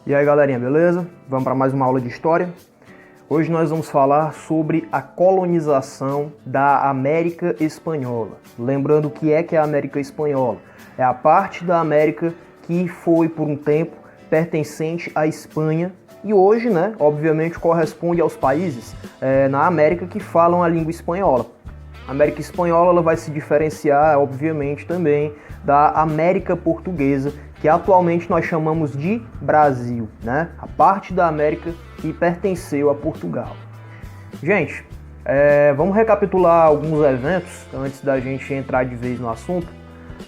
E aí galerinha, beleza? Vamos para mais uma aula de história. Hoje nós vamos falar sobre a colonização da América Espanhola. Lembrando o que é a América Espanhola? É a parte da América que foi por um tempo pertencente à Espanha e hoje, né, obviamente corresponde aos países na América que falam a língua espanhola. A América Espanhola ela vai se diferenciar, obviamente, também da América Portuguesa, que atualmente nós chamamos de Brasil, né? A parte da América que pertenceu a Portugal. Gente, vamos recapitular alguns eventos antes da gente entrar de vez no assunto,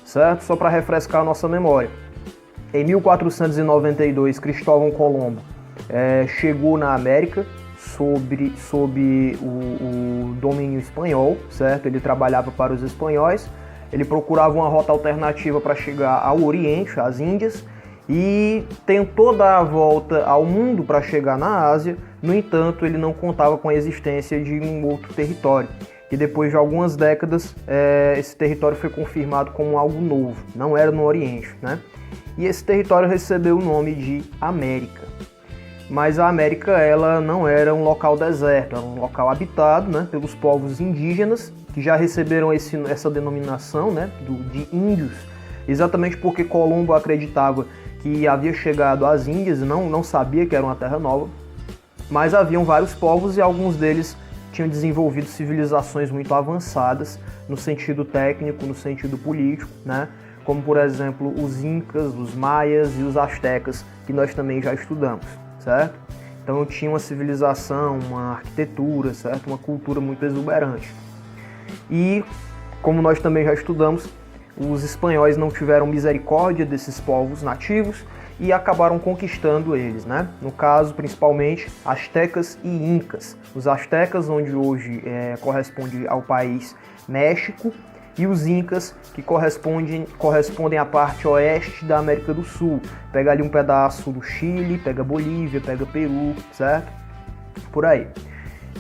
certo? Só para refrescar a nossa memória. Em 1492, Cristóvão Colombo chegou na América sob o domínio espanhol, certo? Ele trabalhava para os espanhóis, ele procurava uma rota alternativa para chegar ao Oriente, às Índias, e tentou dar a volta ao mundo para chegar na Ásia. No entanto, ele não contava com a existência de um outro território. E depois de algumas décadas, esse território foi confirmado como algo novo, não era no Oriente, né? E esse território recebeu o nome de América. Mas a América ela não era um local deserto, era um local habitado, né, pelos povos indígenas, que já receberam essa denominação, né, de índios, exatamente porque Colombo acreditava que havia chegado às Índias e não sabia que era uma terra nova, mas haviam vários povos e alguns deles tinham desenvolvido civilizações muito avançadas no sentido técnico, no sentido político, né, como por exemplo os Incas, os Maias e os Astecas, que nós também já estudamos. Certo? Então tinha uma civilização, uma arquitetura, certo? Uma cultura muito exuberante. E, como nós também já estudamos, os espanhóis não tiveram misericórdia desses povos nativos e acabaram conquistando eles, né? No caso, principalmente, astecas e incas. Os astecas, onde hoje corresponde ao país México, e os incas, que correspondem à parte oeste da América do Sul. Pega ali um pedaço do Chile, pega Bolívia, pega Peru, certo? Por aí.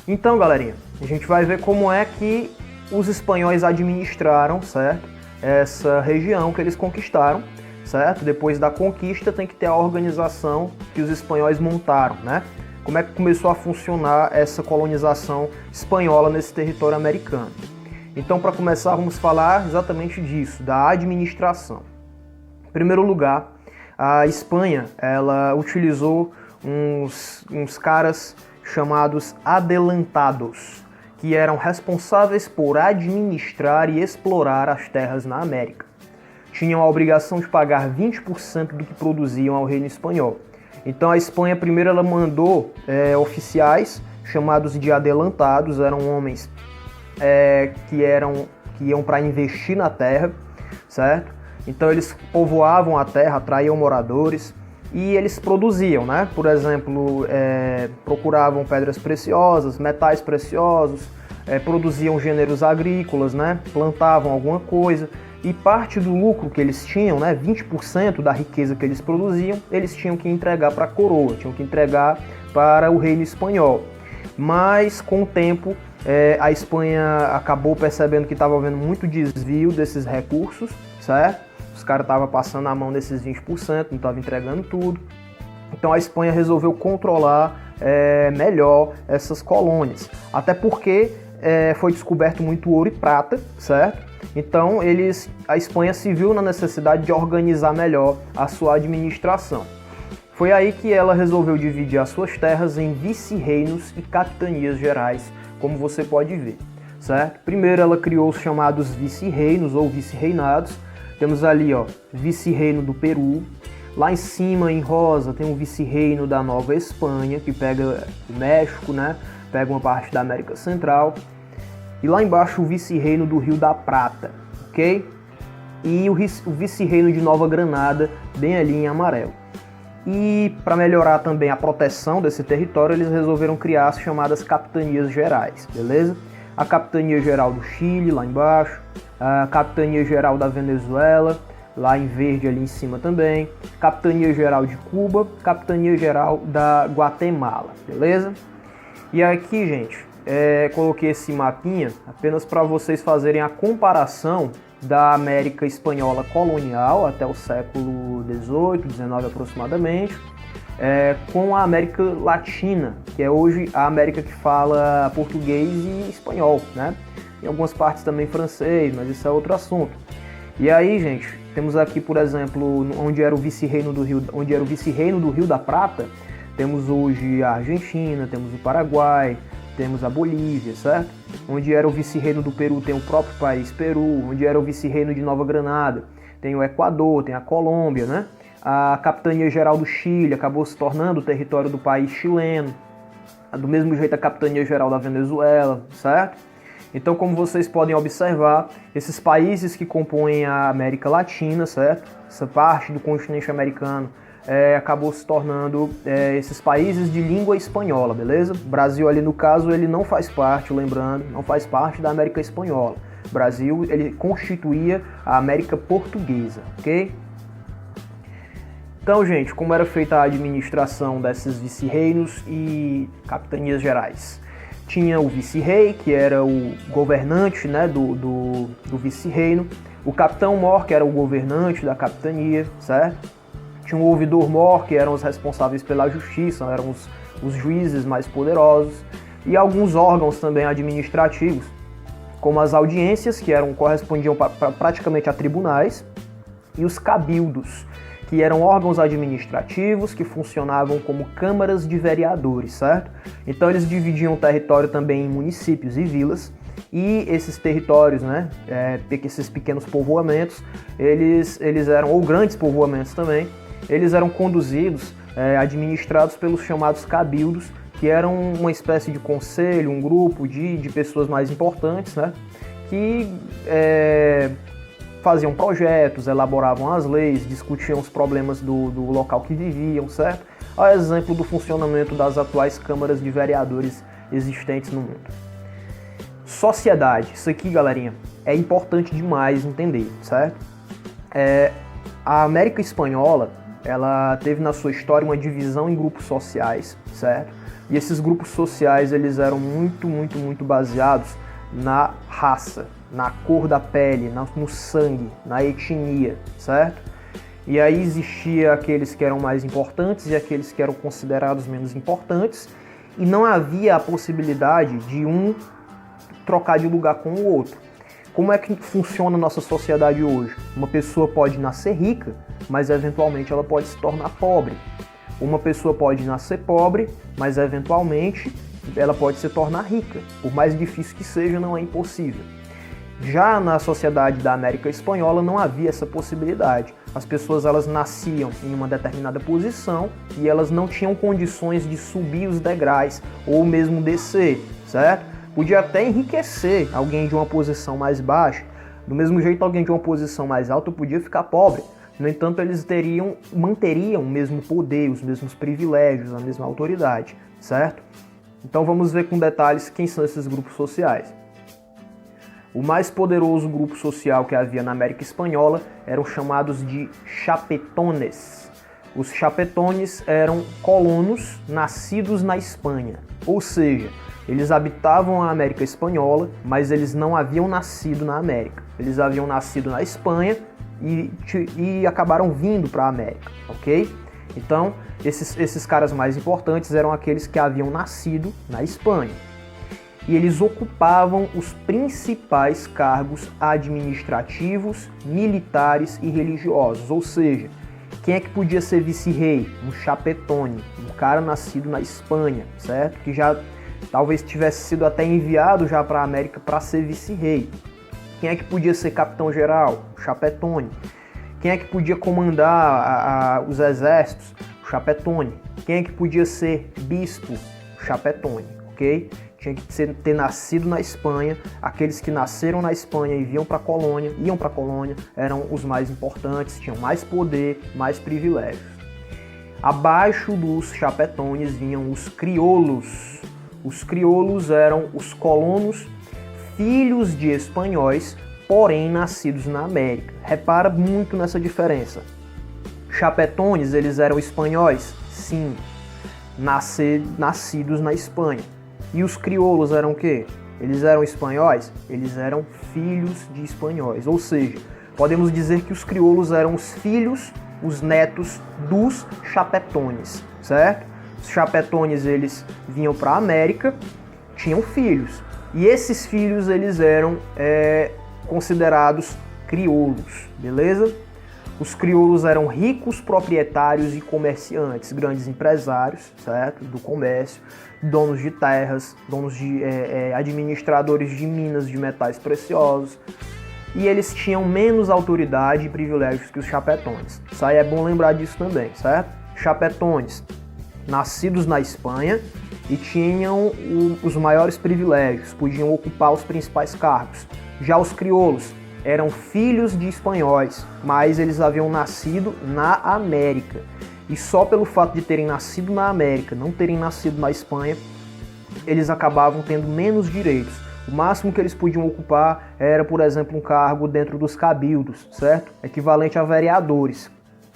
Então, galerinha, a gente vai ver como é que os espanhóis administraram, certo? Essa região que eles conquistaram, certo? Depois da conquista tem que ter a organização que os espanhóis montaram, né? Como é que começou a funcionar essa colonização espanhola nesse território americano? Então, para começar, vamos falar exatamente disso, da administração. Em primeiro lugar, a Espanha ela utilizou uns caras chamados adelantados, que eram responsáveis por administrar e explorar as terras na América. Tinham a obrigação de pagar 20% do que produziam ao reino espanhol. Então, a Espanha primeiro ela mandou oficiais chamados de adelantados, eram homens que iam para investir na terra, certo? Então eles povoavam a terra, atraíam moradores e eles produziam, né? Por exemplo, procuravam pedras preciosas, metais preciosos, produziam gêneros agrícolas, né? Plantavam alguma coisa e parte do lucro que eles tinham, né? 20% da riqueza que eles produziam, eles tinham que entregar para a coroa, tinham que entregar para o reino espanhol. Mas com o tempo a Espanha acabou percebendo que estava havendo muito desvio desses recursos, certo? Os caras estavam passando a mão nesses 20%, não estavam entregando tudo. Então a Espanha resolveu controlar melhor essas colônias. Até porque foi descoberto muito ouro e prata, certo? Então a Espanha se viu na necessidade de organizar melhor a sua administração. Foi aí que ela resolveu dividir as suas terras em vice-reinos e capitanias gerais, como você pode ver, certo? Primeiro ela criou os chamados vice-reinos ou vice-reinados. Temos ali, ó, vice-reino do Peru. Lá em cima, em rosa, tem o vice-reino da Nova Espanha, que pega o México, né? Pega uma parte da América Central. E lá embaixo o vice-reino do Rio da Prata, ok? E o vice-reino de Nova Granada, bem ali em amarelo. E para melhorar também a proteção desse território, eles resolveram criar as chamadas capitanias gerais, beleza? A capitania geral do Chile, lá embaixo, a capitania geral da Venezuela, lá em verde ali em cima também, capitania geral de Cuba, capitania geral da Guatemala, beleza? E aqui, gente, coloquei esse mapinha apenas para vocês fazerem a comparação da América Espanhola colonial até o século XVIII, XIX aproximadamente, com a América Latina, que é hoje a América que fala português e espanhol, né? Em algumas partes também francês, mas isso é outro assunto. E aí, gente, temos aqui, por exemplo, onde era o vice-reino do Rio da Prata, temos hoje a Argentina, temos o Paraguai, temos a Bolívia, certo? Onde era o vice-reino do Peru, tem o próprio país Peru. Onde era o vice-reino de Nova Granada, tem o Equador, tem a Colômbia, né? A Capitania Geral do Chile acabou se tornando o território do país chileno. Do mesmo jeito a Capitania Geral da Venezuela, certo? Então, como vocês podem observar, esses países que compõem a América Latina, certo? Essa parte do continente americano acabou se tornando esses países de língua espanhola, beleza? O Brasil ali, no caso, ele não faz parte, lembrando, não faz parte da América Espanhola. O Brasil, ele constituía a América Portuguesa, ok? Então, gente, como era feita a administração desses vice-reinos e capitanias gerais? Tinha o vice-rei, que era o governante, né, do vice-reino. O capitão-mor, que era o governante da capitania, certo? Tinha o ouvidor-mor, que eram os responsáveis pela justiça, eram os juízes mais poderosos. E alguns órgãos também administrativos, como as audiências, que correspondiam praticamente a tribunais, e os cabildos, que eram órgãos administrativos que funcionavam como câmaras de vereadores, certo? Então eles dividiam o território também em municípios e vilas, e esses territórios, né, esses pequenos povoamentos, eles eram, ou grandes povoamentos também, eles eram conduzidos, administrados pelos chamados cabildos, que eram uma espécie de conselho, um grupo de pessoas mais importantes, né, que faziam projetos, elaboravam as leis, discutiam os problemas do local que viviam, certo? A exemplo do funcionamento das atuais câmaras de vereadores existentes no mundo. Sociedade, isso aqui, galerinha, é importante demais entender, certo? A América Espanhola, ela teve na sua história uma divisão em grupos sociais, certo? E esses grupos sociais, eles eram muito baseados na raça, na cor da pele, no sangue, na etnia, certo? E aí existia aqueles que eram mais importantes e aqueles que eram considerados menos importantes, e não havia a possibilidade de um trocar de lugar com o outro. Como é que funciona a nossa sociedade hoje? Uma pessoa pode nascer rica, mas eventualmente ela pode se tornar pobre. Uma pessoa pode nascer pobre, mas eventualmente ela pode se tornar rica. Por mais difícil que seja, não é impossível. Já na sociedade da América Espanhola não havia essa possibilidade. As pessoas, elas nasciam em uma determinada posição e elas não tinham condições de subir os degraus ou mesmo descer, certo? Podia até enriquecer alguém de uma posição mais baixa. Do mesmo jeito, alguém de uma posição mais alta podia ficar pobre. No entanto, eles manteriam o mesmo poder, os mesmos privilégios, a mesma autoridade, certo? Então vamos ver com detalhes quem são esses grupos sociais. O mais poderoso grupo social que havia na América Espanhola eram chamados de chapetones. Os chapetones eram colonos nascidos na Espanha, ou seja, eles habitavam a América Espanhola, mas eles não haviam nascido na América. Eles haviam nascido na Espanha e acabaram vindo para a América, ok? Então, esses caras mais importantes eram aqueles que haviam nascido na Espanha. E eles ocupavam os principais cargos administrativos, militares e religiosos. Ou seja, quem é que podia ser vice-rei? Um chapetone, um cara nascido na Espanha, certo? Que já talvez tivesse sido até enviado já para a América para ser vice-rei. Quem é que podia ser capitão-geral? O chapetone. Quem é que podia comandar os exércitos? O chapetone. Quem é que podia ser bispo? O chapetone, ok? Tinha que ter nascido na Espanha. Aqueles que nasceram na Espanha e iam para a colônia, eram os mais importantes, tinham mais poder, mais privilégios. Abaixo dos chapetones vinham os crioulos. Os crioulos eram os colonos, filhos de espanhóis, porém nascidos na América. Repara muito nessa diferença. Chapetones, eles eram espanhóis? Sim, nascidos na Espanha. E os crioulos eram o quê? Eles eram espanhóis? Eles eram filhos de espanhóis. Ou seja, podemos dizer que os crioulos eram os filhos os netos dos chapetones, certo? Os chapetones, eles vinham para a América, tinham filhos, e esses filhos eles eram considerados crioulos, beleza? Os crioulos eram ricos proprietários e comerciantes, grandes empresários, certo? Do comércio, donos de terras, donos de administradores de minas de metais preciosos. E eles tinham menos autoridade e privilégios que os chapetones. Isso aí é bom lembrar disso também, certo? Chapetones, nascidos na Espanha e tinham os maiores privilégios, podiam ocupar os principais cargos. Já os crioulos eram filhos de espanhóis, mas eles haviam nascido na América. E só pelo fato de terem nascido na América, não terem nascido na Espanha, eles acabavam tendo menos direitos. O máximo que eles podiam ocupar era, por exemplo, um cargo dentro dos cabildos, certo? Equivalente a vereadores.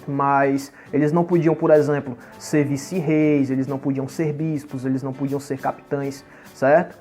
Mas eles não podiam, por exemplo, ser vice-reis, eles não podiam ser bispos, eles não podiam ser capitães, certo?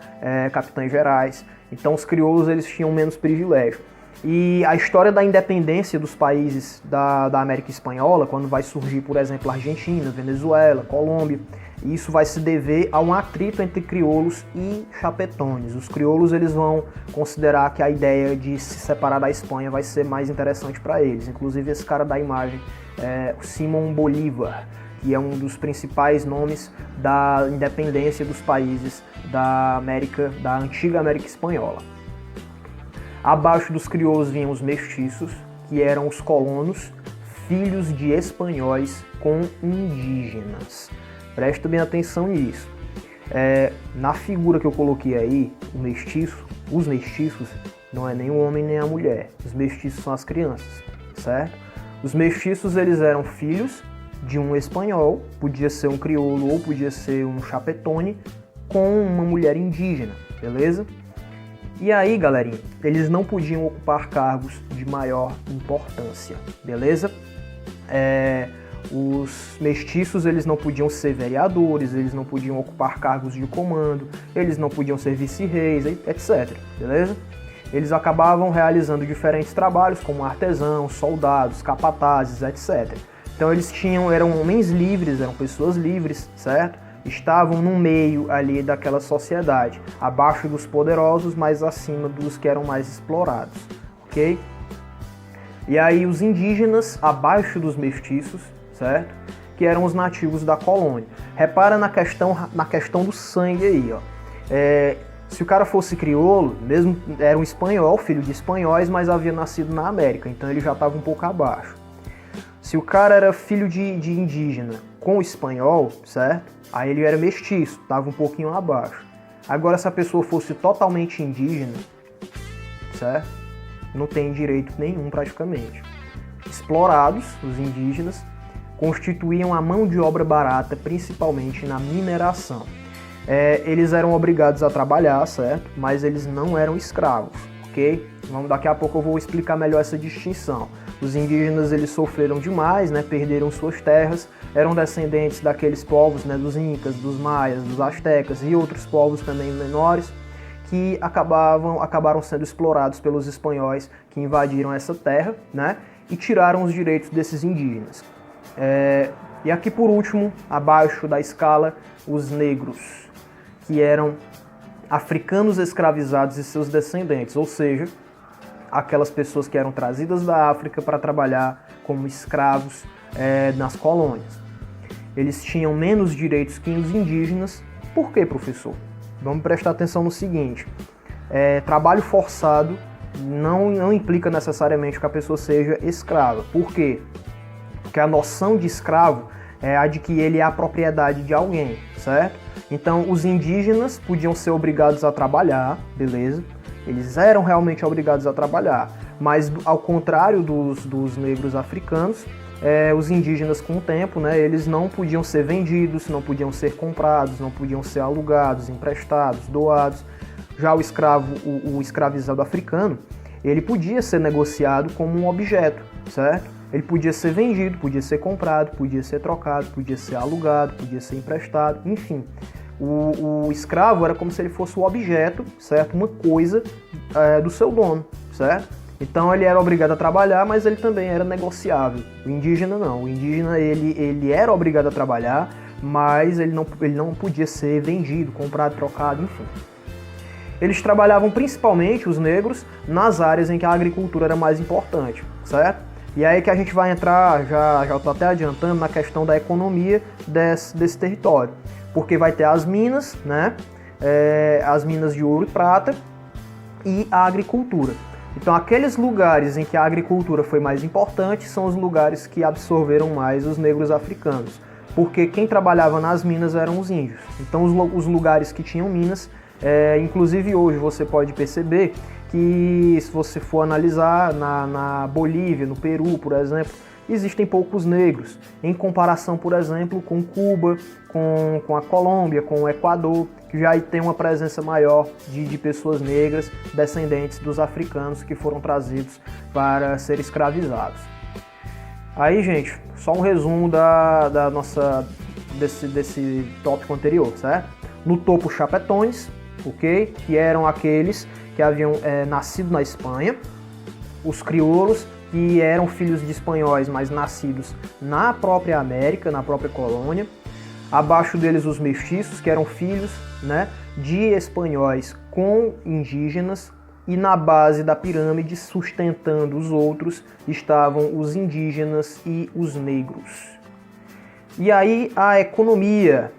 Capitães gerais. Então os crioulos eles tinham menos privilégio. E a história da independência dos países da América Espanhola, quando vai surgir, por exemplo, Argentina, Venezuela, Colômbia, isso vai se dever a um atrito entre crioulos e chapetones. Os crioulos eles vão considerar que a ideia de se separar da Espanha vai ser mais interessante para eles. Inclusive esse cara da imagem é o Simón Bolívar, que é um dos principais nomes da independência dos países da antiga América Espanhola. Abaixo dos crioulos vinham os mestiços, que eram os colonos, filhos de espanhóis com indígenas. Presta bem atenção nisso. Na figura que eu coloquei aí, os mestiços não é nem o homem nem a mulher. Os mestiços são as crianças, certo? Os mestiços eles eram filhos de um espanhol, podia ser um crioulo ou podia ser um chapetone, com uma mulher indígena, beleza? E aí, galerinha, eles não podiam ocupar cargos de maior importância, beleza? Os mestiços, eles não podiam ser vereadores, eles não podiam ocupar cargos de comando, eles não podiam ser vice-reis, etc, beleza? Eles acabavam realizando diferentes trabalhos, como artesãos, soldados, capatazes, etc. Então eles eram homens livres, eram pessoas livres, certo? Estavam no meio ali daquela sociedade, abaixo dos poderosos, mas acima dos que eram mais explorados, ok? E aí os indígenas, abaixo dos mestiços, certo? Que eram os nativos da colônia. Repara na questão do sangue aí, ó. Se o cara fosse crioulo, mesmo era um espanhol, filho de espanhóis, mas havia nascido na América, então ele já estava um pouco abaixo. Se o cara era filho de indígena com espanhol, certo? Aí ele era mestiço, estava um pouquinho abaixo. Agora, se a pessoa fosse totalmente indígena, certo? Não tem direito nenhum praticamente. Explorados, os indígenas, constituíam a mão de obra barata, principalmente na mineração. Eles eram obrigados a trabalhar, certo? Mas eles não eram escravos, ok? Daqui a pouco eu vou explicar melhor essa distinção. Os indígenas eles sofreram demais, né? Perderam suas terras, eram descendentes daqueles povos, né? Dos incas, dos maias, dos astecas e outros povos também menores que acabaram sendo explorados pelos espanhóis que invadiram essa terra, né? E tiraram os direitos desses indígenas. E aqui por último, abaixo da escala, os negros, que eram africanos escravizados e seus descendentes, ou seja, aquelas pessoas que eram trazidas da África para trabalhar como escravos nas colônias. Eles tinham menos direitos que os indígenas. Por quê, professor? Vamos prestar atenção no seguinte. Trabalho forçado não implica necessariamente que a pessoa seja escrava. Por quê? Porque a noção de escravo é a de que ele é a propriedade de alguém, certo? Então, os indígenas podiam ser obrigados a trabalhar, beleza? Eles eram realmente obrigados a trabalhar, mas ao contrário dos negros africanos, os indígenas com o tempo, né, eles não podiam ser vendidos, não podiam ser comprados, não podiam ser alugados, emprestados, doados. Já o escravizado africano, ele podia ser negociado como um objeto, certo? Ele podia ser vendido, podia ser comprado, podia ser trocado, podia ser alugado, podia ser emprestado, enfim. O escravo era como se ele fosse o objeto, certo? Uma coisa do seu dono, certo? Então ele era obrigado a trabalhar, mas ele também era negociável. O indígena não. O indígena ele era obrigado a trabalhar, mas ele não podia ser vendido, comprado, trocado, enfim. Eles trabalhavam principalmente, os negros, nas áreas em que a agricultura era mais importante, certo? E aí que a gente vai entrar, já estou até adiantando, na questão da economia desse território. Porque vai ter as minas, né? As minas de ouro e prata e a agricultura. Então aqueles lugares em que a agricultura foi mais importante são os lugares que absorveram mais os negros africanos. Porque quem trabalhava nas minas eram os índios. Então os lugares que tinham minas, inclusive hoje você pode perceber que se você for analisar na Bolívia, no Peru, por exemplo, existem poucos negros, em comparação, por exemplo, com Cuba, com a Colômbia, com o Equador, que já tem uma presença maior de pessoas negras, descendentes dos africanos que foram trazidos para ser escravizados. Aí, gente, só um resumo desse tópico anterior, certo? No topo, chapetões, ok? Que eram aqueles que haviam nascido na Espanha, os crioulos, que eram filhos de espanhóis, mas nascidos na própria América, na própria colônia. Abaixo deles os mestiços, que eram filhos, né, de espanhóis com indígenas. E na base da pirâmide, sustentando os outros, estavam os indígenas e os negros. E aí a economia.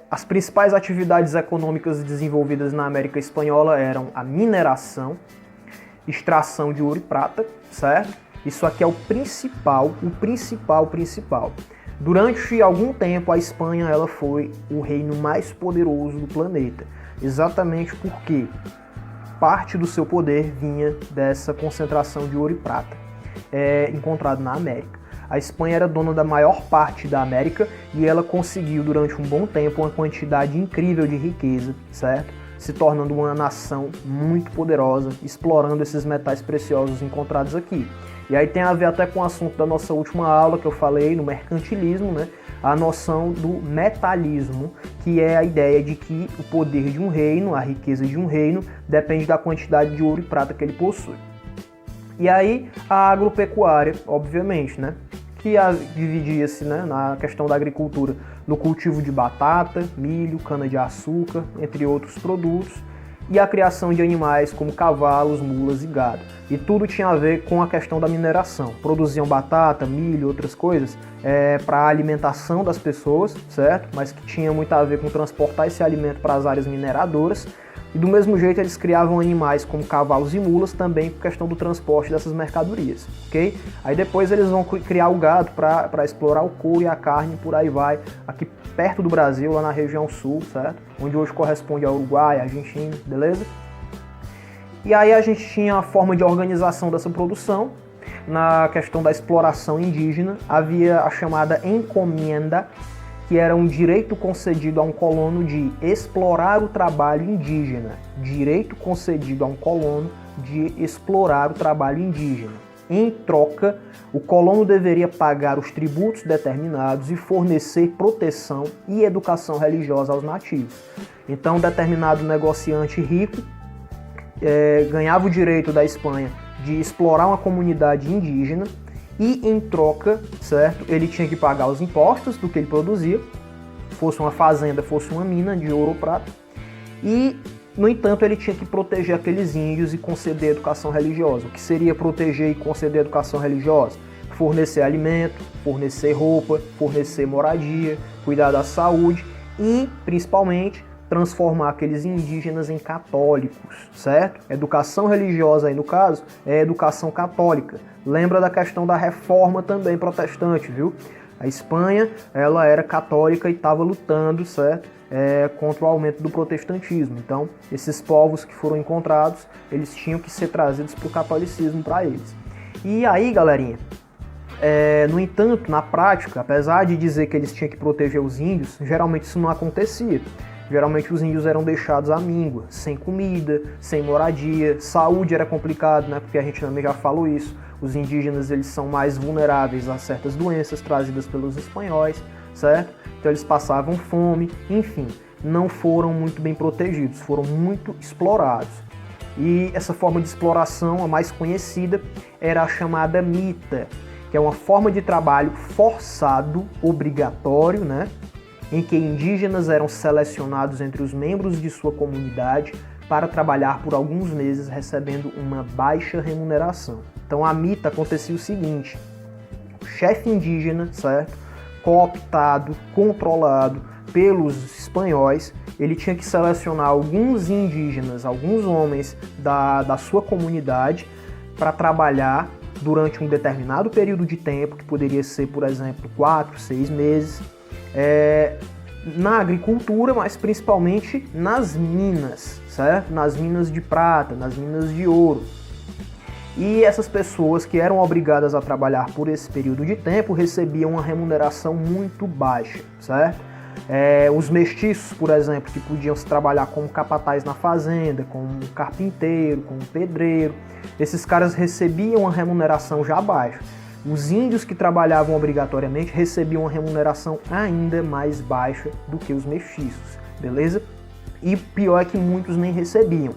As principais atividades econômicas desenvolvidas na América Espanhola eram a mineração, extração de ouro e prata, certo? Isso aqui é o principal. Durante algum tempo, a Espanha ela foi o reino mais poderoso do planeta, exatamente porque parte do seu poder vinha dessa concentração de ouro e prata encontrado na América. A Espanha era dona da maior parte da América e ela conseguiu durante um bom tempo uma quantidade incrível de riqueza, certo? Se tornando uma nação muito poderosa, explorando esses metais preciosos encontrados aqui. E aí tem a ver até com o assunto da nossa última aula que eu falei, no mercantilismo, né? A noção do metalismo, que é a ideia de que o poder de um reino, a riqueza de um reino, depende da quantidade de ouro e prata que ele possui. E aí a agropecuária, obviamente, né? Que dividia-se, né, na questão da agricultura no cultivo de batata, milho, cana-de-açúcar, entre outros produtos, e a criação de animais como cavalos, mulas e gado. E tudo tinha a ver com a questão da mineração. Produziam batata, milho, outras coisas para a alimentação das pessoas, certo? Mas que tinha muito a ver com transportar esse alimento para as áreas mineradoras. E do mesmo jeito eles criavam animais como cavalos e mulas também por questão do transporte dessas mercadorias, ok? Aí depois eles vão criar o gado para explorar o couro e a carne, por aí vai, aqui perto do Brasil, lá na região sul, certo? Onde hoje corresponde ao Uruguai, Argentina, beleza? E aí a gente tinha a forma de organização dessa produção. Na questão da exploração indígena, havia a chamada encomenda, que era um direito concedido a um colono de explorar o trabalho indígena. Direito concedido a um colono de explorar o trabalho indígena. Em troca, o colono deveria pagar os tributos determinados e fornecer proteção e educação religiosa aos nativos. Então, determinado negociante rico ganhava o direito da Espanha de explorar uma comunidade indígena e, em troca, certo, ele tinha que pagar os impostos do que ele produzia, fosse uma fazenda, fosse uma mina de ouro ou prata, e, no entanto, ele tinha que proteger aqueles índios e conceder educação religiosa. O que seria proteger e conceder educação religiosa? Fornecer alimento, fornecer roupa, fornecer moradia, cuidar da saúde e, principalmente, transformar aqueles indígenas em católicos, certo? Educação religiosa aí, no caso, é educação católica. Lembra da questão da reforma também protestante, viu? A Espanha, ela era católica e estava lutando, certo? Contra o aumento do protestantismo. Então, esses povos que foram encontrados, eles tinham que ser trazidos para o catolicismo para eles. E aí, galerinha, no entanto, na prática, apesar de dizer que eles tinham que proteger os índios, geralmente isso não acontecia. Geralmente os índios eram deixados à míngua, sem comida, sem moradia, saúde era complicado, né? Porque a gente também já falou isso. Os indígenas eles são mais vulneráveis a certas doenças trazidas pelos espanhóis, certo? Então eles passavam fome, enfim, não foram muito bem protegidos, foram muito explorados. E essa forma de exploração, a mais conhecida, era a chamada mita, que é uma forma de trabalho forçado, obrigatório, né? Em que indígenas eram selecionados entre os membros de sua comunidade para trabalhar por alguns meses recebendo uma baixa remuneração. Então a mita acontecia o seguinte: o chefe indígena, certo? Cooptado, controlado pelos espanhóis, ele tinha que selecionar alguns indígenas, alguns homens da sua comunidade para trabalhar durante um determinado período de tempo, que poderia ser, por exemplo, 4, 6 meses, na agricultura, mas principalmente nas minas, certo? Nas minas de prata, nas minas de ouro. E essas pessoas que eram obrigadas a trabalhar por esse período de tempo recebiam uma remuneração muito baixa, certo? Os mestiços, por exemplo, que podiam se trabalhar como capataz na fazenda, como carpinteiro, como pedreiro, esses caras recebiam uma remuneração já baixa. Os índios que trabalhavam obrigatoriamente recebiam uma remuneração ainda mais baixa do que os mestiços, beleza? E pior é que muitos nem recebiam,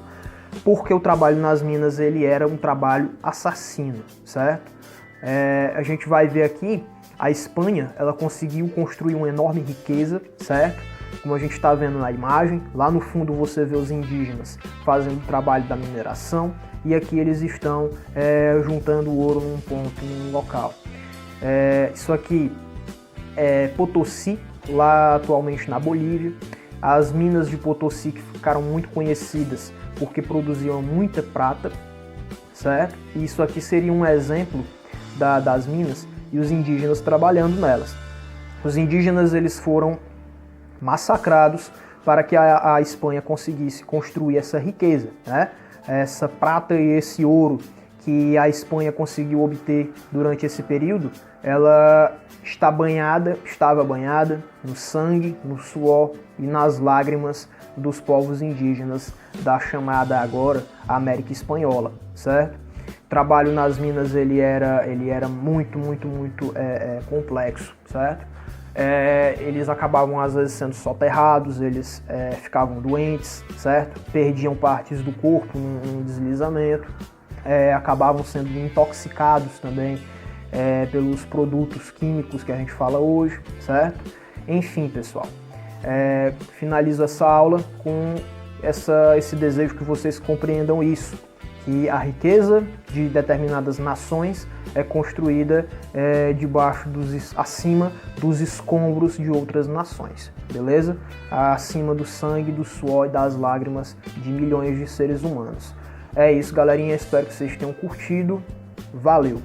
porque o trabalho nas minas ele era um trabalho assassino, certo? A gente vai ver aqui, a Espanha ela conseguiu construir uma enorme riqueza, certo? Como a gente está vendo na imagem, lá no fundo você vê os indígenas fazendo o trabalho da mineração e aqui eles estão juntando ouro num ponto, num local. Isso aqui é Potosí, lá atualmente na Bolívia. As minas de Potosí que ficaram muito conhecidas porque produziam muita prata, certo? E isso aqui seria um exemplo das minas e os indígenas trabalhando nelas. Os indígenas eles foram massacrados para que a Espanha conseguisse construir essa riqueza, né? Essa prata e esse ouro que a Espanha conseguiu obter durante esse período, ela estava banhada no sangue, no suor e nas lágrimas dos povos indígenas da chamada agora América Espanhola, certo? O trabalho nas minas ele era muito complexo, certo? Eles acabavam às vezes sendo soterrados, eles ficavam doentes, certo? Perdiam partes do corpo num deslizamento, acabavam sendo intoxicados também pelos produtos químicos que a gente fala hoje, certo? Enfim, pessoal, finalizo essa aula com esse desejo que vocês compreendam isso, que a riqueza de determinadas nações é construída acima dos escombros de outras nações, beleza? Acima do sangue, do suor e das lágrimas de milhões de seres humanos. É isso, galerinha, espero que vocês tenham curtido. Valeu!